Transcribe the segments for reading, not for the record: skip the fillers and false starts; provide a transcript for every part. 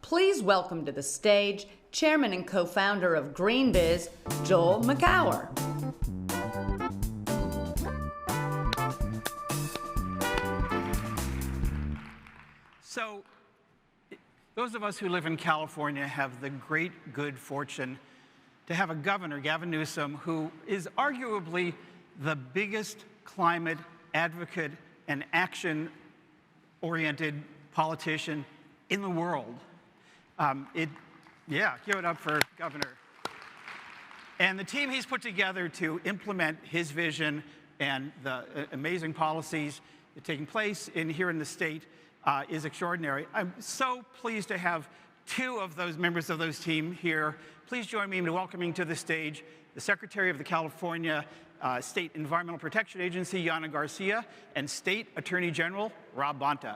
Please welcome to the stage Chairman and co-founder of GreenBiz, Joel Makower. So, those of us who live in California have the great good fortune to have a governor, Gavin Newsom, who is arguably the biggest climate advocate and action-oriented politician in the world. Give it up for Governor. And the team he's put together to implement his vision and the amazing policies that are taking place here in the state is extraordinary. I'm so pleased to have two of those members of those team here. Please join me in welcoming to the stage the Secretary of the California State Environmental Protection Agency, Yana Garcia, and State Attorney General, Rob Bonta.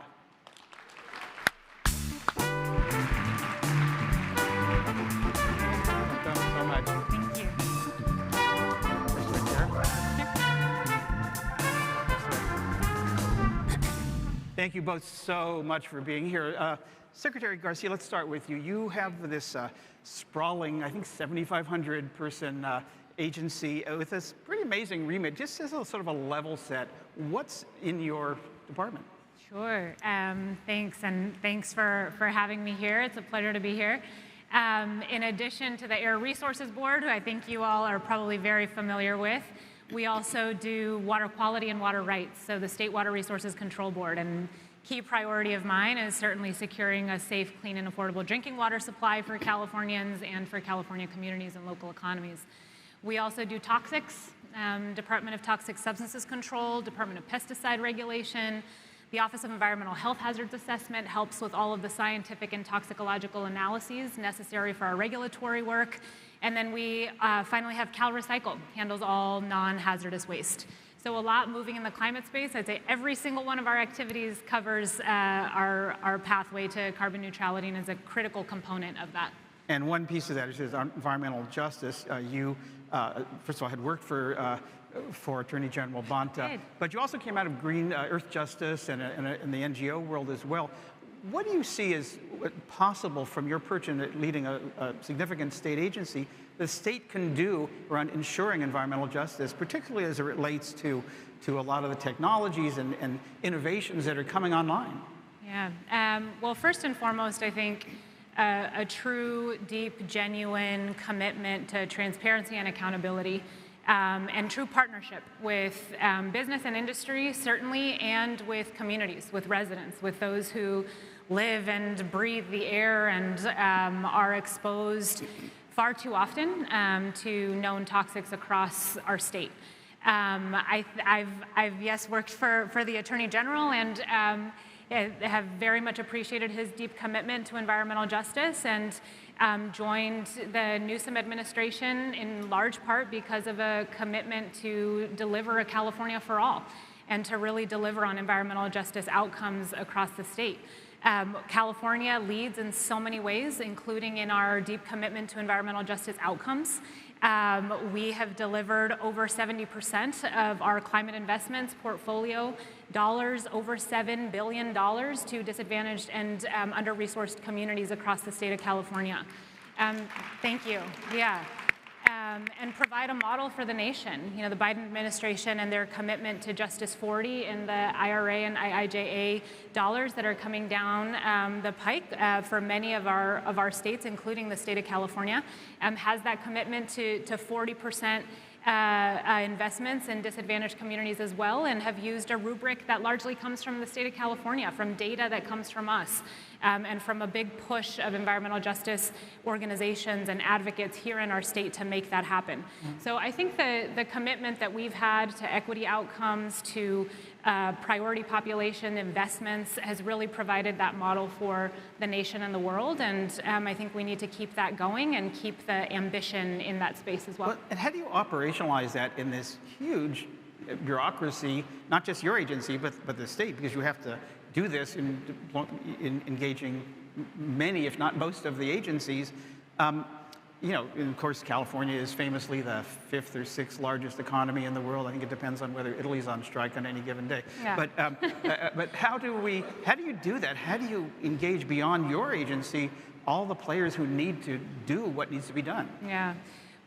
Thank you both so much for being here. Secretary Garcia, let's start with you. You have this sprawling, I think, 7,500 person agency with this pretty amazing remit. Just as a sort of a level set, what's in your department? Sure. Thanks, and thanks for having me here. It's a pleasure to be here. In addition to the Air Resources Board, who I think you all are probably very familiar with, we also do water quality and water rights, so the State Water Resources Control Board. And key priority of mine is certainly securing a safe, clean, and affordable drinking water supply for Californians and for California communities and local economies. We also do toxics, Department of Toxic Substances Control, Department of Pesticide Regulation. The Office of Environmental Health Hazards Assessment helps with all of the scientific and toxicological analyses necessary for our regulatory work. And then we finally have Cal Recycle, handles all non-hazardous waste. So a lot moving in the climate space. I'd say every single one of our activities covers our pathway to carbon neutrality and is a critical component of that. And one piece of that is environmental justice. You, first of all, had worked for Attorney General Bonta, but you also came out of Green Earth Justice and the NGO world as well. What do you see as possible from your perch in leading a significant state agency the state can do around ensuring environmental justice, particularly as it relates to a lot of the technologies and innovations that are coming online? Yeah. Well, first and foremost, I think a true, deep, genuine commitment to transparency and accountability. And true partnership with business and industry, certainly, and with communities, with residents, with those who live and breathe the air and are exposed far too often to known toxics across our state. I've yes, worked for the Attorney General and have very much appreciated his deep commitment to environmental justice and joined the Newsom administration in large part because of a commitment to deliver a California for all and to really deliver on environmental justice outcomes across the state. California leads in so many ways, including in our deep commitment to environmental justice outcomes. We have delivered over 70% of our climate investments portfolio dollars, over $7 billion to disadvantaged and under-resourced communities across the state of California. Thank you. Yeah. And provide a model for the nation. You know, the Biden administration and their commitment to Justice 40 in the IRA and IIJA dollars that are coming down the pike for many of our states, including the state of California, has that commitment to 40% investments in disadvantaged communities as well, and have used a rubric that largely comes from the state of California, from data that comes from us, and from a big push of environmental justice organizations and advocates here in our state to make that happen. So I think the commitment that we've had to equity outcomes, to priority population investments has really provided that model for the nation and the world, and I think we need to keep that going and keep the ambition in that space as well. And how do you operationalize that in this huge bureaucracy, not just your agency, but the state, because you have to do this in engaging many, if not most, of the agencies. You know, and of course, California is famously the 5th or 6th largest economy in the world. I think it depends on whether Italy's on strike on any given day. Yeah. But how do you do that? How do you engage beyond your agency all the players who need to do what needs to be done. Yeah.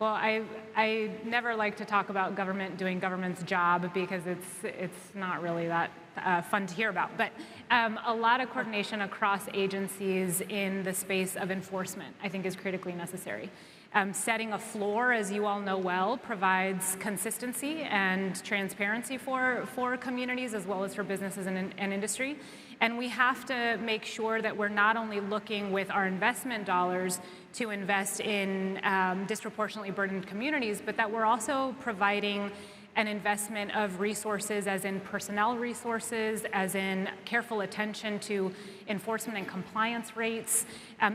Well, I never like to talk about government doing government's job because it's not really that fun to hear about. But a lot of coordination across agencies in the space of enforcement, I think, is critically necessary. Setting a floor, as you all know well, provides consistency and transparency for communities as well as for businesses and industry. And we have to make sure that we're not only looking with our investment dollars to invest in disproportionately burdened communities, but that we're also providing an investment of resources, as in personnel resources, as in careful attention to enforcement and compliance rates,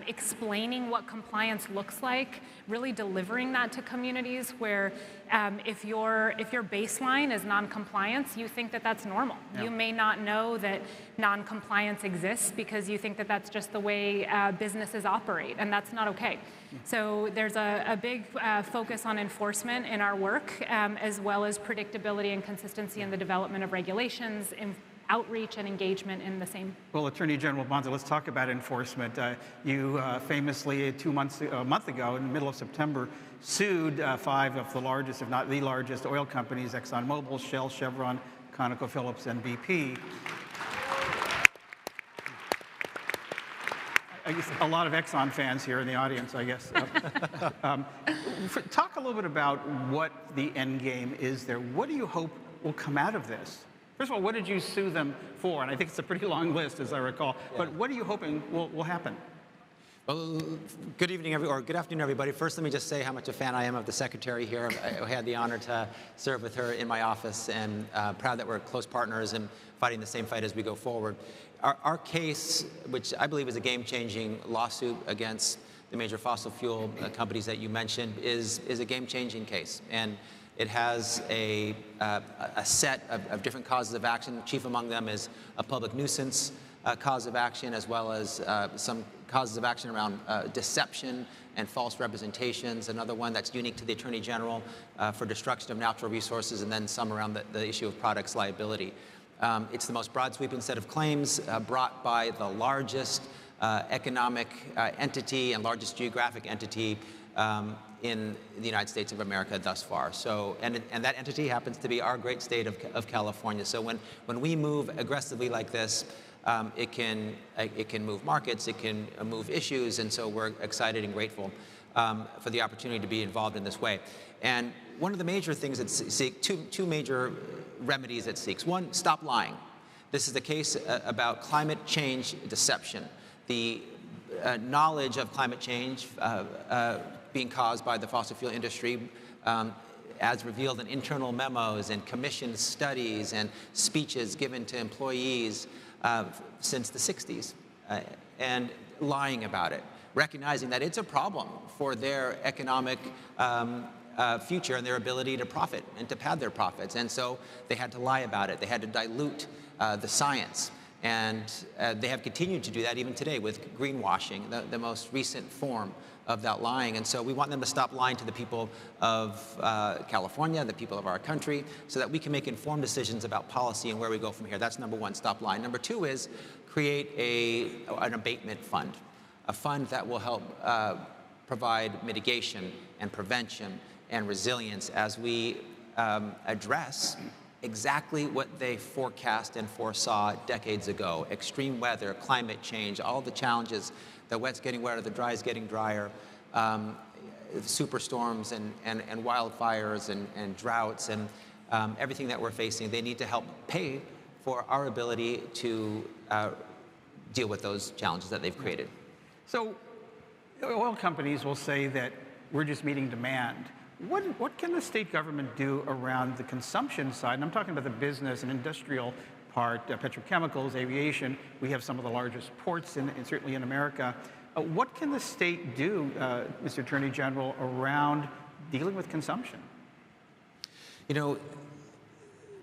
explaining what compliance looks like, really delivering that to communities where if your baseline is non-compliance, you think that that's normal. Yeah. You may not know that non-compliance exists because you think that that's just the way businesses operate, and that's not okay. So there's a big focus on enforcement in our work, as well as predictability and consistency in the development of regulations, outreach and engagement in the same. Well, Attorney General Bonta, let's talk about enforcement. You famously, a month ago, in the middle of September, sued 5 of the largest, if not the largest, oil companies: ExxonMobil, Shell, Chevron, ConocoPhillips, and BP. I guess a lot of Exxon fans here in the audience, I guess. Talk a little bit about what the end game is there. What do you hope will come out of this? First of all, what did you sue them for? And I think it's a pretty long list, as I recall. Yeah. But what are you hoping will happen? Well, good evening, or good afternoon, everybody. First, let me just say how much a fan I am of the secretary here. I had the honor to serve with her in my office, and proud that we're close partners and fighting the same fight as we go forward. Our case, which I believe is a game-changing lawsuit against the major fossil fuel companies that you mentioned, is a game-changing case. And it has a set of different causes of action. Chief among them is a public nuisance cause of action, as well as some causes of action around deception and false representations. Another one that's unique to the Attorney General for destruction of natural resources, and then some around the issue of products liability. It's the most broad sweeping set of claims brought by the largest economic entity and largest geographic entity in the United States of America thus far. So, and that entity happens to be our great state of California. So when we move aggressively like this, it can move markets, it can move issues, and so we're excited and grateful for the opportunity to be involved in this way. And one of the major things that seek, two major remedies it seeks. One, stop lying. This is the case about climate change deception. The knowledge of climate change being caused by the fossil fuel industry, as revealed in internal memos and commissioned studies and speeches given to employees since the 60s, and lying about it, recognizing that it's a problem for their economic future and their ability to profit and to pad their profits. And so they had to lie about it. They had to dilute the science. And they have continued to do that even today with greenwashing, the most recent form of that lying. And so we want them to stop lying to the people of California, the people of our country, so that we can make informed decisions about policy and where we go from here. That's number one, stop lying. Number two is create an abatement fund, a fund that will help provide mitigation and prevention and resilience as we address exactly what they forecast and foresaw decades ago: extreme weather, climate change, all the challenges, the wet's getting wetter, the dry's getting drier, superstorms and wildfires and droughts and everything that we're facing. They need to help pay for our ability to deal with those challenges that they've created. So oil companies will say that we're just meeting demand. What can the state government do around the consumption side? And I'm talking about the business and industrial part, petrochemicals, aviation. We have some of the largest ports, certainly in America. What can the state do, Mr. Attorney General, around dealing with consumption? You know,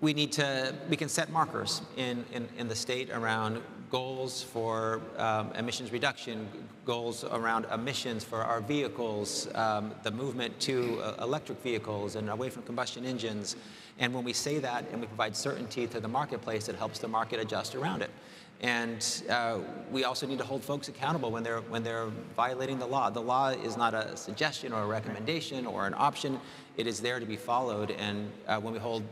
we can set markers in the state around goals for emissions reduction, goals around emissions for our vehicles, the movement to electric vehicles and away from combustion engines. And when we say that and we provide certainty to the marketplace, it helps the market adjust around it. And we also need to hold folks accountable when they're violating the law. The law is not a suggestion or a recommendation or an option. It is there to be followed. And when we hold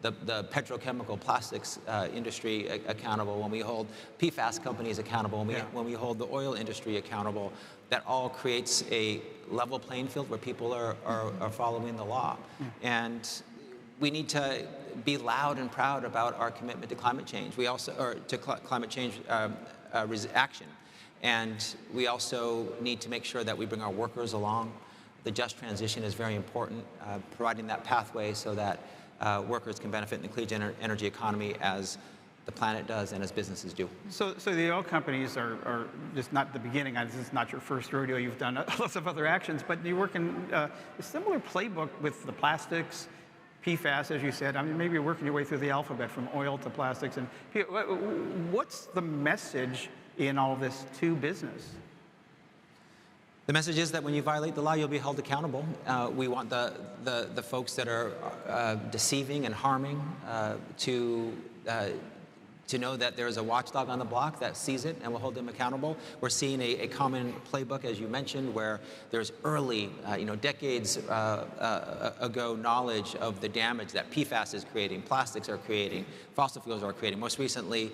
the petrochemical plastics industry accountable, when we hold PFAS companies accountable, when we hold the oil industry accountable, that all creates a level playing field where people are following the law. And we need to be loud and proud about our commitment to climate change. We also, or to climate change action. And we also need to make sure that we bring our workers along. The just transition is very important, providing that pathway so that workers can benefit in the clean energy economy as the planet does and as businesses do. So the oil companies are just not the beginning. This is not your first rodeo. You've done lots of other actions, but you work in a similar playbook with the plastics, PFAS, as you said. I mean, maybe you're working your way through the alphabet from oil to plastics. And what's the message in all of this to business? The message is that when you violate the law, you'll be held accountable. We want the folks that are deceiving and harming to know that there's a watchdog on the block that sees it and will hold them accountable. We're seeing a common playbook, as you mentioned, where there's early, decades ago knowledge of the damage that PFAS is creating, plastics are creating, fossil fuels are creating. Most recently,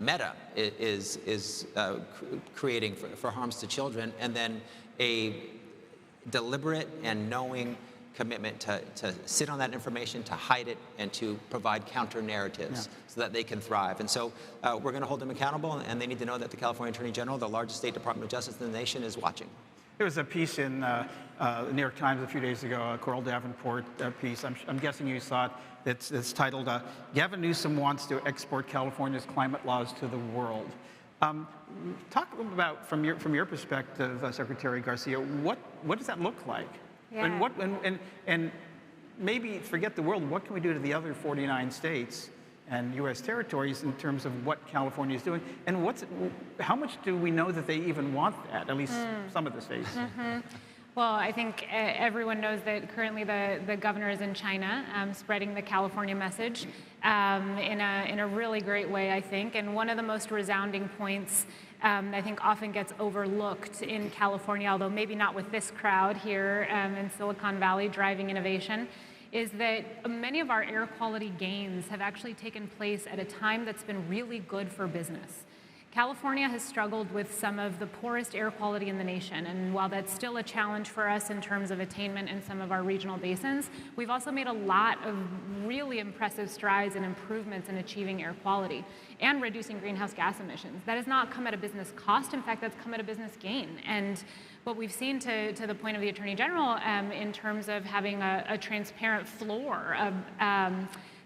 Meta is creating for harms to children, and then a deliberate and knowing commitment to sit on that information, to hide it, and to provide counter narratives so that they can thrive. And so we're going to hold them accountable, and they need to know that the California Attorney General, the largest state department of justice in the nation, is watching. There was a piece in the New York Times a few days ago, a Coral Davenport piece. I'm guessing you saw it. It's titled, Gavin Newsom Wants to Export California's Climate Laws to the World. Talk a little about, from your perspective, Secretary Garcia, what does that look like? Yeah. And maybe forget the world, what can we do to the other 49 states and U.S. territories in terms of what California is doing? And how much do we know that they even want that, at least some of the states? Well, I think everyone knows that currently the governor is in China, spreading the California message in a really great way, I think. And one of the most resounding points I think often gets overlooked in California, although maybe not with this crowd here in Silicon Valley driving innovation, is that many of our air quality gains have actually taken place at a time that's been really good for business. California has struggled with some of the poorest air quality in the nation, and while that's still a challenge for us in terms of attainment in some of our regional basins, we've also made a lot of really impressive strides and improvements in achieving air quality and reducing greenhouse gas emissions. That has not come at a business cost. In fact, that's come at a business gain. And what we've seen, to the point of the Attorney General, in terms of having a transparent floor of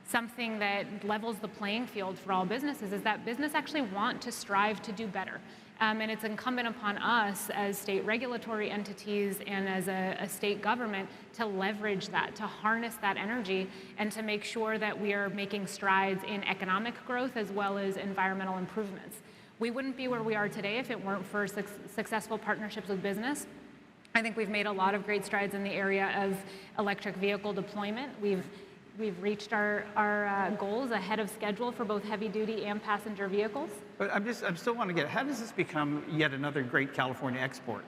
something that levels the playing field for all businesses, is that business actually want to strive to do better. And it's incumbent upon us as state regulatory entities and as a state government to leverage that, to harness that energy, and to make sure that we are making strides in economic growth as well as environmental improvements. We wouldn't be where we are today if it weren't for successful partnerships with business. I think we've made a lot of great strides in the area of electric vehicle deployment. We've reached our goals ahead of schedule for both heavy duty and passenger vehicles. But I'm still want to get, how does this become yet another great California export?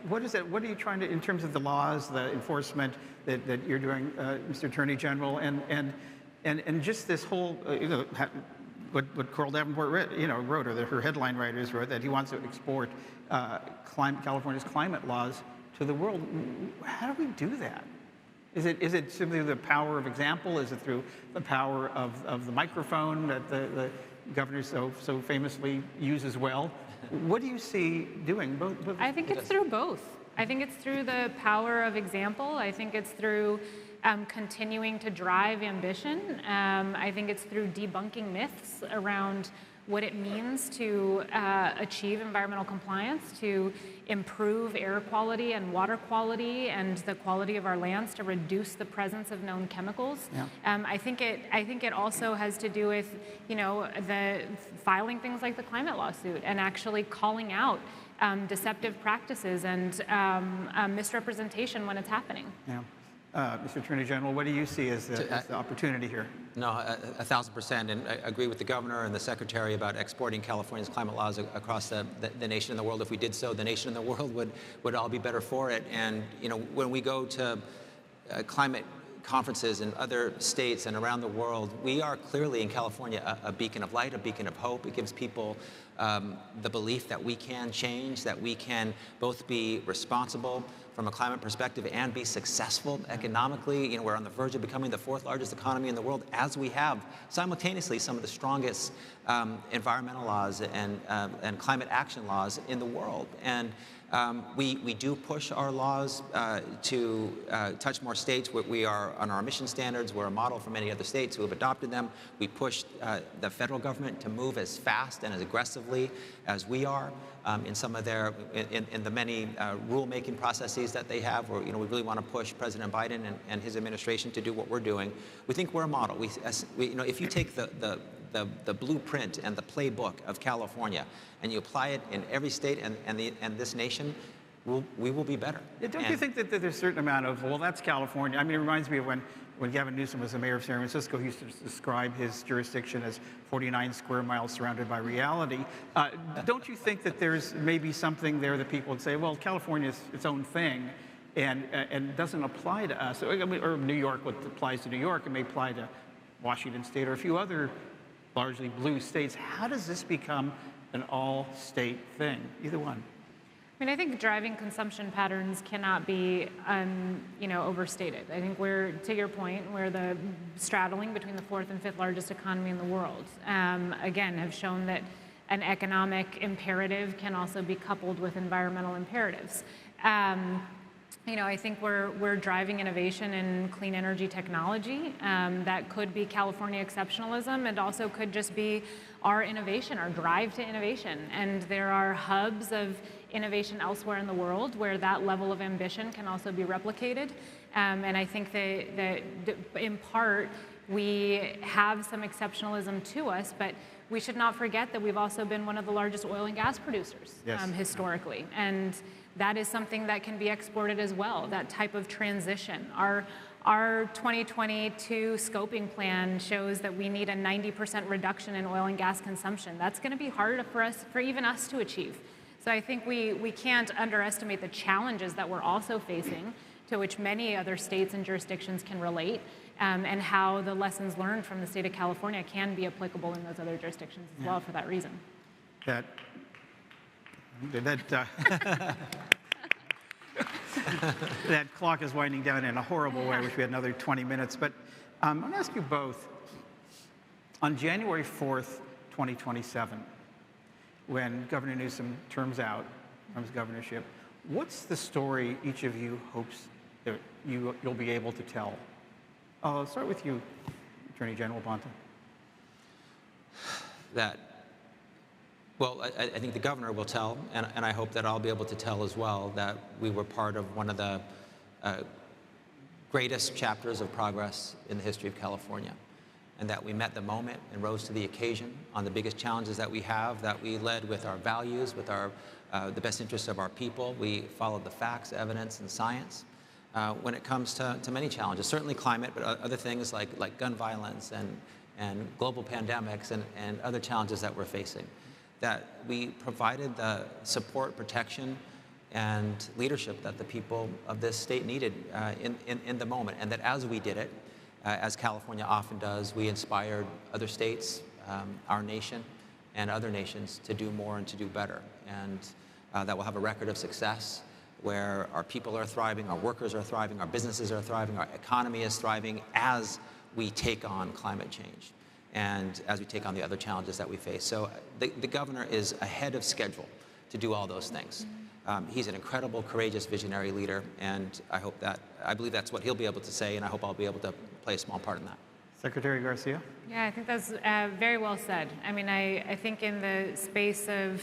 What is it? What are you trying to, in terms of the laws, the enforcement that you're doing, Mr. Attorney General, and just this whole, what Coral Davenport wrote, or her headline writers wrote, that he wants to export California's climate laws to the world. How do we do that? Is it simply the power of example? Is it through the power of the microphone that the governor so famously uses well? What do you see doing? Both? I think it's through both. I think it's through the power of example. I think it's through continuing to drive ambition. I think it's through debunking myths around what it means to achieve environmental compliance, to improve air quality and water quality and the quality of our lands, to reduce the presence of known chemicals. Yeah. I think it also has to do with, the filing things like the climate lawsuit and actually calling out deceptive practices and misrepresentation when it's happening. Yeah. Mr. Attorney General, what do you see as the opportunity here? No, 1,000%, and I agree with the governor and the secretary about exporting California's climate laws across the nation and the world. If we did so, the nation and the world would all be better for it. And when we go to climate conferences in other states and around the world, we are clearly in California a beacon of light, a beacon of hope. It gives people the belief that we can change, that we can both be responsible from a climate perspective and be successful economically. We're on the verge of becoming the 4th largest economy in the world, as we have simultaneously some of the strongest environmental laws and climate action laws in the world. And we do push our laws to touch more states. We are on our emission standards. We're a model for many other states who have adopted them. We push the federal government to move as fast and as aggressively as we are in some of their in the many rulemaking processes that they have. Where we really want to push President Biden and his administration to do what we're doing. We think we're a model. If you take the blueprint and the playbook of California, and you apply it in every state and this nation, we will be better. Yeah, don't you think that there's a certain amount of, well, that's California? I mean, it reminds me of when Gavin Newsom was the mayor of San Francisco, he used to describe his jurisdiction as 49 square miles surrounded by reality. Don't you think that there's maybe something there that people would say, well, California is its own thing, and doesn't apply to us? Or New York, what applies to New York, it may apply to Washington State or a few other largely blue states. How does this become an all-state thing? Either one. I mean, I think driving consumption patterns cannot be, overstated. I think to your point, we're the straddling between the 4th and 5th largest economy in the world. Again, have shown that an economic imperative can also be coupled with environmental imperatives. I think we're driving innovation in clean energy technology. That could be California exceptionalism, and also could just be our innovation, our drive to innovation. And there are hubs of innovation elsewhere in the world where that level of ambition can also be replicated. And I think that in part, we have some exceptionalism to us, but we should not forget that we've also been one of the largest oil and gas producers historically. And that is something that can be exported as well, that type of transition. Our 2022 scoping plan shows that we need a 90% reduction in oil and gas consumption. That's going to be hard for even us to achieve. So I think we can't underestimate the challenges that we're also facing, to which many other states and jurisdictions can relate, and how the lessons learned from the state of California can be applicable in those other jurisdictions as well for that reason. That clock is winding down in a horrible way. I wish we had another 20 minutes. But I'm going to ask you both, on January 4th, 2027, when Governor Newsom terms out from his governorship, what's the story each of you hopes that you'll be able to tell? I'll start with you, Attorney General Bonta. Well, I think the governor will tell, and I hope that I'll be able to tell as well, that we were part of one of the greatest chapters of progress in the history of California, and that we met the moment and rose to the occasion on the biggest challenges that we have, that we led with our values, with the best interests of our people. We followed the facts, evidence, and science when it comes to many challenges, certainly climate, but other things like gun violence and global pandemics and other challenges that we're facing. That we provided the support, protection, and leadership that the people of this state needed in the moment. And that as we did it, as California often does, we inspired other states, our nation, and other nations to do more and to do better. And that will have a record of success where our people are thriving, our workers are thriving, our businesses are thriving, our economy is thriving as we take on climate change and as we take on the other challenges that we face. So the governor is ahead of schedule to do all those things. He's an incredible, courageous, visionary leader, and I believe that's what he'll be able to say, and I hope I'll be able to play a small part in that. Secretary Garcia? Yeah, I think that's very well said. I mean, I think in the space of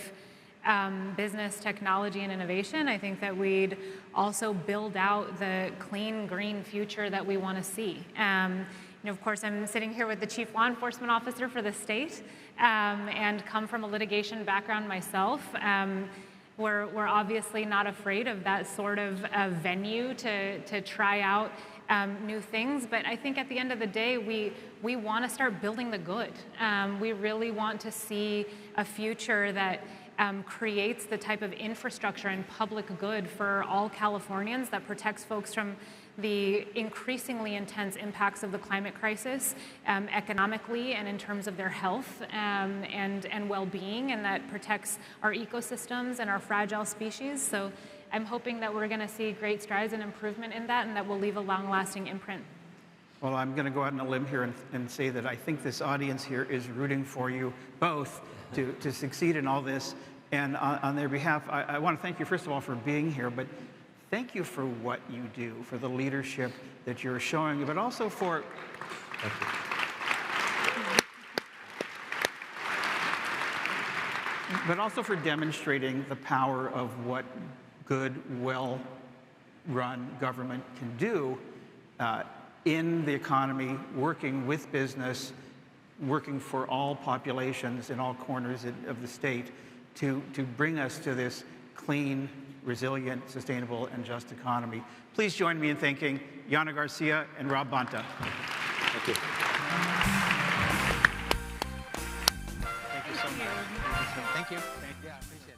business, technology, and innovation, I think that we'd also build out the clean, green future that we want to see. Of course, I'm sitting here with the Chief Law Enforcement Officer for the state and come from a litigation background myself. We're obviously not afraid of that sort of venue to try out new things, but I think at the end of the day, we want to start building the good. We really want to see a future that creates the type of infrastructure and public good for all Californians that protects folks from the increasingly intense impacts of the climate crisis economically and in terms of their health and well-being, and that protects our ecosystems and our fragile species. So I'm hoping that we're going to see great strides and improvement in that, and that will leave a long-lasting imprint. Well, I'm going to go out on a limb here and say that I think this audience here is rooting for you both to succeed in all this. And on their behalf, I want to thank you, first of all, for being here, but thank you for what you do, for the leadership that you're showing, but also for... Thank you. But also for demonstrating the power of what good, well-run government can do in the economy, working with business, working for all populations in all corners of the state to bring us to this clean, resilient, sustainable, and just economy. Please join me in thanking Yana Garcia and Rob Bonta. Thank you. Thank you so much. Thank you. Yeah, I appreciate it.